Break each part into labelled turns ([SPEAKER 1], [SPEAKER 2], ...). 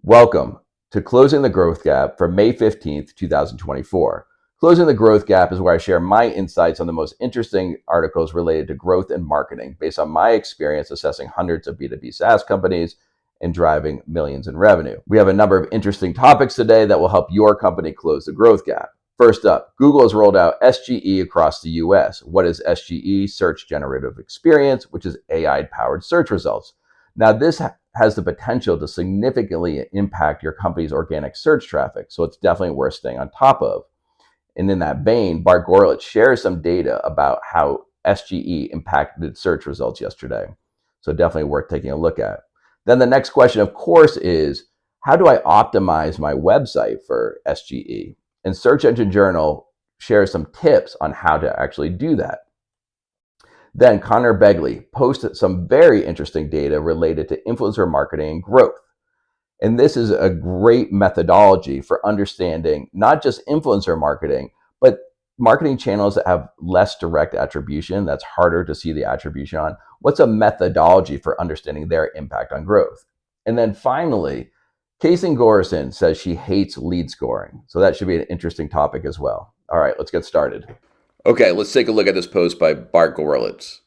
[SPEAKER 1] Welcome to Closing the Growth Gap for May 15th, 2024. Closing the Growth Gap is where I share my insights on the most interesting articles related to growth and marketing based on my experience assessing hundreds of B2B SaaS companies and driving millions in revenue. We have a number of interesting topics today that will help your company close the growth gap. First up, Google has rolled out SGE across the US. What is SGE? Search Generative Experience, which is AI-powered search results. Now, this has the potential to significantly impact your company's organic search traffic, so it's definitely worth staying on top of. And in that vein, Bart Goralewicz shares some data about how SGE impacted search results yesterday. So definitely worth taking a look at. Then the next question, of course, is how do I optimize my website for SGE? And Search Engine Journal shares some tips on how to actually do that. Then Conor Begley posted some very interesting data related to influencer marketing and growth. And this is a great methodology for understanding not just influencer marketing, but marketing channels that have less direct attribution, that's harder to see the attribution on. What's a methodology for understanding their impact on growth? And then finally, Kacyn Goranson says she hates lead scoring. So that should be an interesting topic as well. All right, let's get started. Okay, let's take a look at this post by Bart Goralewicz.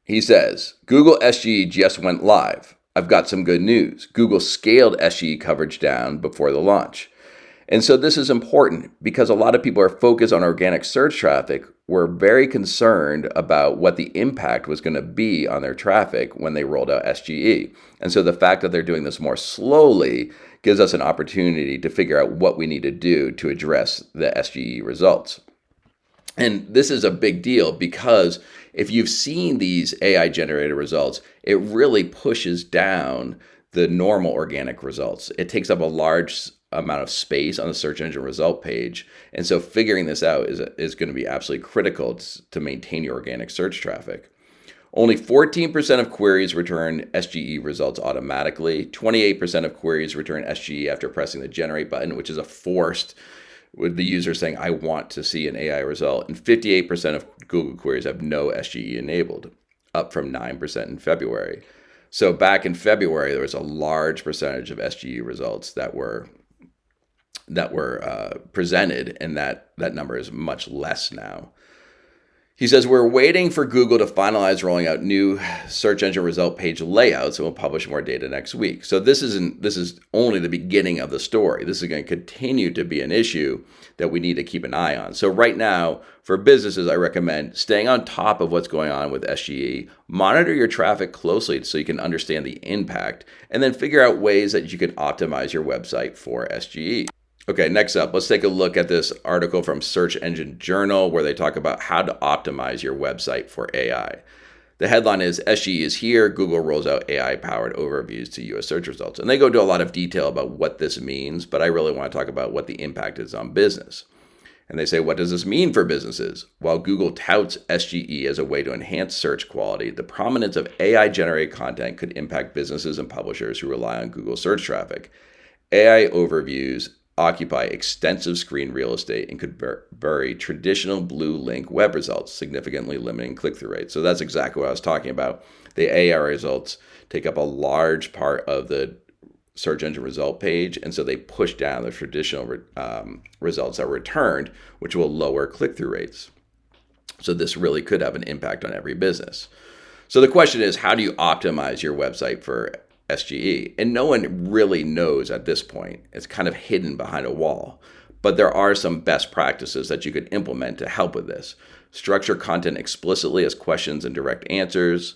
[SPEAKER 1] He says, Google SGE just went live. I've got some good news. Google scaled SGE coverage down before the launch. And so this is important because a lot of people are focused on organic search traffic. We're very concerned about what the impact was going to be on their traffic when they rolled out SGE. And so the fact that they're doing this more slowly gives us an opportunity to figure out what we need to do to address the SGE results. And this is a big deal because if you've seen these AI generated results, it really pushes down the normal organic results. It takes up a large amount of space on the search engine result page. And so figuring this out is going to be absolutely critical to maintain your organic search traffic. Only 14% of queries return SGE results automatically. 28% of queries return SGE after pressing the generate button, which is a forced with the user saying, I want to see an AI result. And 58% of Google queries have no SGE enabled, up from 9% in February. So back in February, there was a large percentage of SGE results that were presented, and that number is much less now. He says, we're waiting for Google to finalize rolling out new search engine result page layouts, and we'll publish more data next week. So this is only the beginning of the story. This is going to continue to be an issue that we need to keep an eye on. So right now, for businesses, I recommend staying on top of what's going on with SGE, monitor your traffic closely so you can understand the impact, and then figure out ways that you can optimize your website for SGE. Okay, next up, let's take a look at this article from Search Engine Journal where they talk about how to optimize your website for AI. The headline is SGE is here, Google rolls out AI-powered overviews to US search results. And they go into a lot of detail about what this means, but I really want to talk about what the impact is on business. And they say, what does this mean for businesses? While Google touts SGE as a way to enhance search quality, the prominence of AI-generated content could impact businesses and publishers who rely on Google search traffic. AI overviews occupy extensive screen real estate and could bury traditional blue link web results, significantly limiting click-through rates. So that's exactly what I was talking about. The AI results take up a large part of the search engine result page, and so they push down the traditional results that are returned, which will lower click-through rates. So this really could have an impact on every business. So the question is, how do you optimize your website for SGE? And no one really knows at this point. It's kind of hidden behind a wall. But there are some best practices that you could implement to help with this. Structure content explicitly as questions and direct answers.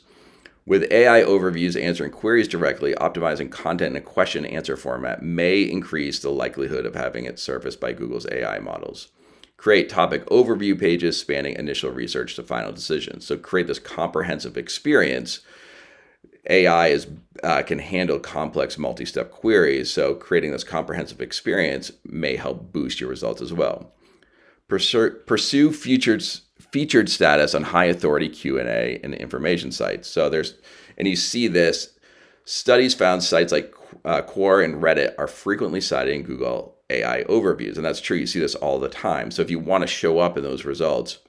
[SPEAKER 1] With AI overviews answering queries directly, optimizing content in a question and answer format may increase the likelihood of having it surfaced by Google's AI models. Create topic overview pages spanning initial research to final decisions. So create this comprehensive experience. AI can handle complex multi-step queries, so creating this comprehensive experience may help boost your results as well. Pursue featured status on high authority Q&A and information sites. So and you see this, studies found sites like Quora and Reddit are frequently cited in Google AI overviews, and that's true. You see this all the time. So if you want to show up in those results,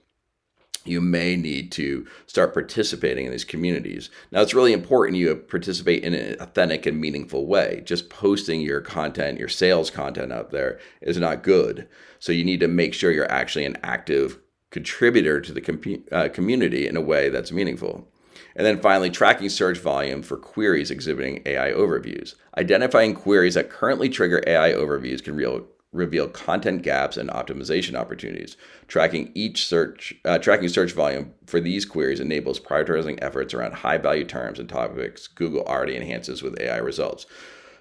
[SPEAKER 1] you may need to start participating in these communities. Now, it's really important you participate in an authentic and meaningful way. Just posting your content, your sales content up there is not good. So you need to make sure you're actually an active contributor to the community in a way that's meaningful. And then finally, tracking search volume for queries exhibiting AI overviews. Identifying queries that currently trigger AI overviews can reveal content gaps and optimization opportunities. Tracking search volume for these queries enables prioritizing efforts around high-value terms and topics Google already enhances with AI results.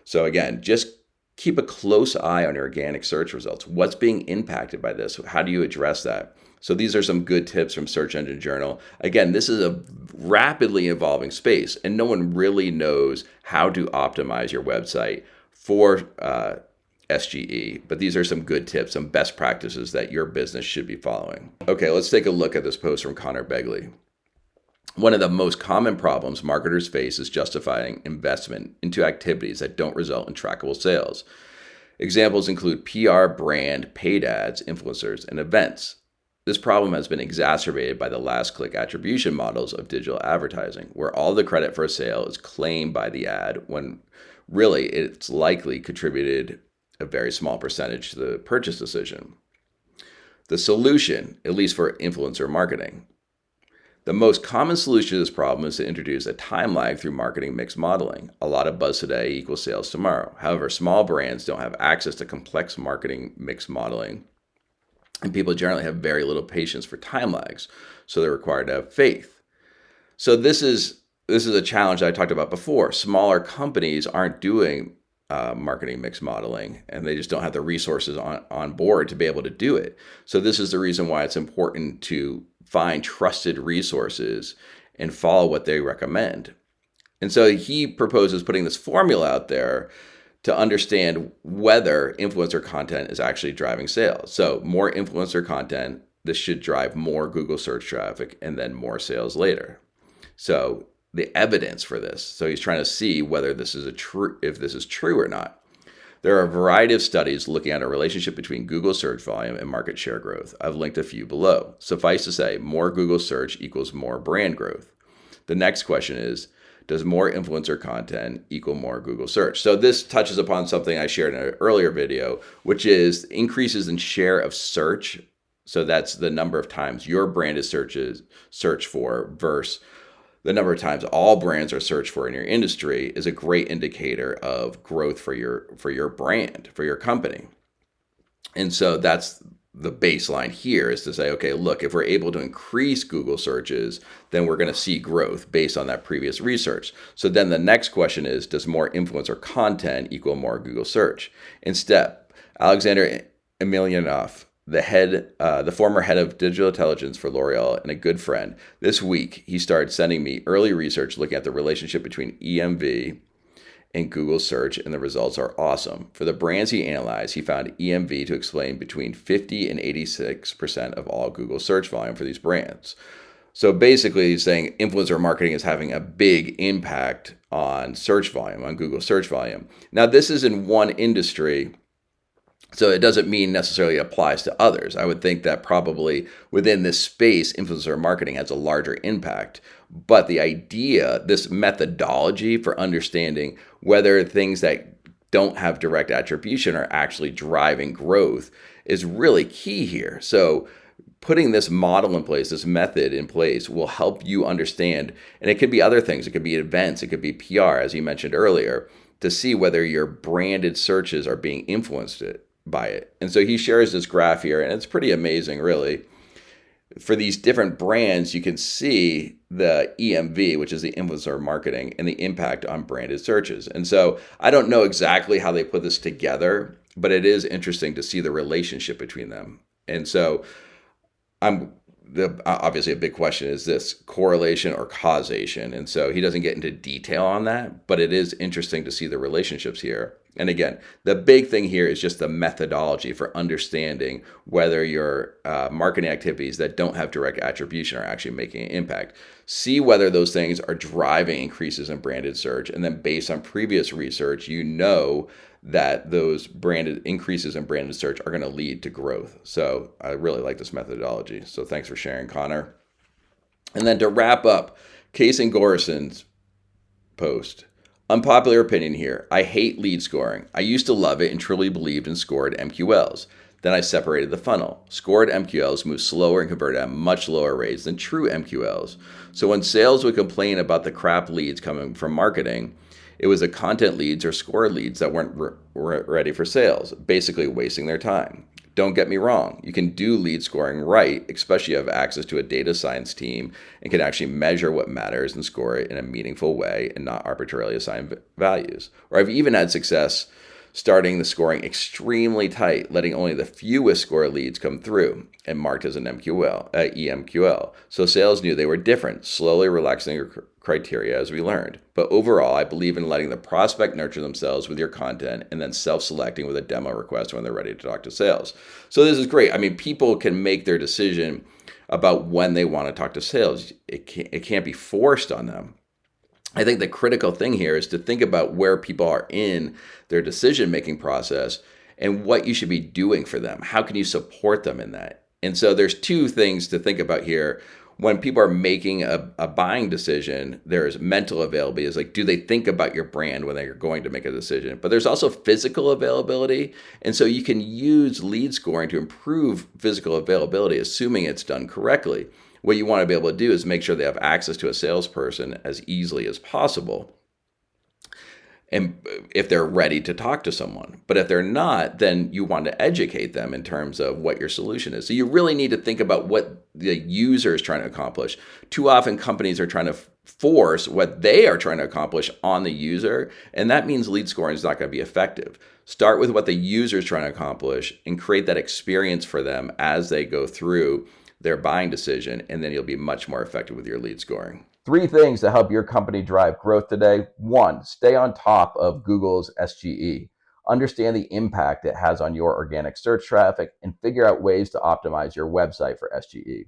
[SPEAKER 1] So again, just keep a close eye on your organic search results. What's being impacted by this? How do you address that? So these are some good tips from Search Engine Journal. Again, this is a rapidly evolving space, and no one really knows how to optimize your website for SGE, but these are some good tips, some best practices that your business should be following. Okay, let's take a look at this post from Conor Begley. One of the most common problems marketers face is justifying investment into activities that don't result in trackable sales. Examples include PR, brand, paid ads, influencers, and events. This problem has been exacerbated by the last click attribution models of digital advertising, where all the credit for a sale is claimed by the ad when really it's likely contributed a very small percentage to the purchase decision. The solution, at least for influencer marketing. The most common solution to this problem is to introduce a time lag through marketing mix modeling. A lot of buzz today equals sales tomorrow. However, small brands don't have access to complex marketing mix modeling, and people generally have very little patience for time lags, so they're required to have faith. So this is a challenge that I talked about before. Smaller companies aren't doing marketing mix modeling, and they just don't have the resources on board to be able to do it. So this is the reason why it's important to find trusted resources and follow what they recommend. And so he proposes putting this formula out there to understand whether influencer content is actually driving sales. So more influencer content, this should drive more Google search traffic and then more sales later. So the evidence for this. So he's trying to see whether this is if this is true or not. There are a variety of studies looking at a relationship between Google search volume and market share growth. I've linked a few below. Suffice to say, more Google search equals more brand growth. The next question is, does more influencer content equal more Google search? So this touches upon something I shared in an earlier video, which is increases in share of search. So that's the number of times your brand is searched for versus the number of times all brands are searched for in your industry is a great indicator of growth for your brand, for your company. And so that's the baseline here, is to say, okay, look, if we're able to increase Google searches, then we're going to see growth based on that previous research. So then the next question is, does more influencer content equal more Google search? In step, Alexander Emelianov, the former head of digital intelligence for L'Oreal and a good friend, this week he started sending me early research looking at the relationship between EMV and Google search, and the results are awesome. For the brands he analyzed, he found EMV to explain between 50 and 86% of all Google search volume for these brands. So basically he's saying influencer marketing is having a big impact on search volume, on Google search volume. Now this is in one industry, so it doesn't mean necessarily applies to others. I would think that probably within this space, influencer marketing has a larger impact. But the idea, this methodology for understanding whether things that don't have direct attribution are actually driving growth is really key here. So putting this model in place, this method in place, will help you understand, and it could be other things. It could be events, it could be PR, as you mentioned earlier, to see whether your branded searches are being influenced by it. And so he shares this graph here, and it's pretty amazing, really. For these different brands, you can see the EMV, which is the influencer marketing, and the impact on branded searches. And so I don't know exactly how they put this together, but it is interesting to see the relationship between them. And so obviously a big question is this correlation or causation. And so he doesn't get into detail on that, but it is interesting to see the relationships here. And again, the big thing here is just the methodology for understanding whether your marketing activities that don't have direct attribution are actually making an impact. See whether those things are driving increases in branded search. And then based on previous research, you know that those branded increases in branded search are going to lead to growth. So I really like this methodology. So thanks for sharing, Connor. And then to wrap up, Kacyn Goranson's post. Unpopular opinion here. I hate lead scoring. I used to love it and truly believed in scored MQLs. Then I separated the funnel. Scored MQLs move slower and convert at much lower rates than true MQLs. So when sales would complain about the crap leads coming from marketing, it was the content leads or score leads that weren't ready for sales, basically wasting their time. Don't get me wrong, you can do lead scoring right, especially if you have access to a data science team and can actually measure what matters and score it in a meaningful way and not arbitrarily assign values. Or I've even had success starting the scoring extremely tight, letting only the fewest score leads come through and marked as an EMQL. So sales knew they were different, slowly relaxing their criteria as we learned. But overall, I believe in letting the prospect nurture themselves with your content and then self-selecting with a demo request when they're ready to talk to sales. So this is great. I mean, people can make their decision about when they want to talk to sales. It can't be forced on them. I think the critical thing here is to think about where people are in their decision-making process and what you should be doing for them. How can you support them in that? And so there's two things to think about here. When people are making a buying decision, there's mental availability. It's like, do they think about your brand when they're going to make a decision? But there's also physical availability. And so you can use lead scoring to improve physical availability, assuming it's done correctly. What you want to be able to do is make sure they have access to a salesperson as easily as possible. And if they're ready to talk to someone. But if they're not, then you want to educate them in terms of what your solution is. So you really need to think about what the user is trying to accomplish. Too often companies are trying to force what they are trying to accomplish on the user, and that means lead scoring is not going to be effective. Start with what the user is trying to accomplish and create that experience for them as they go through their buying decision, and then you'll be much more effective with your lead scoring. 3 things to help your company drive growth today. 1, stay on top of Google's SGE. Understand the impact it has on your organic search traffic and figure out ways to optimize your website for SGE.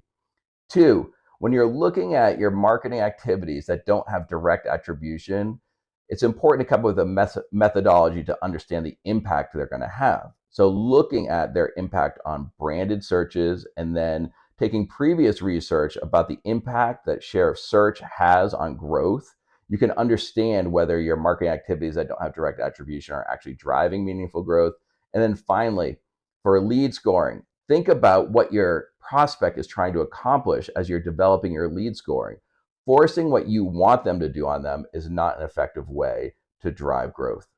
[SPEAKER 1] 2, when you're looking at your marketing activities that don't have direct attribution, it's important to come up with a methodology to understand the impact they're going to have. So looking at their impact on branded searches and then taking previous research about the impact that share of search has on growth, you can understand whether your marketing activities that don't have direct attribution are actually driving meaningful growth. And then finally, for lead scoring, think about what your prospect is trying to accomplish as you're developing your lead scoring. Forcing what you want them to do on them is not an effective way to drive growth.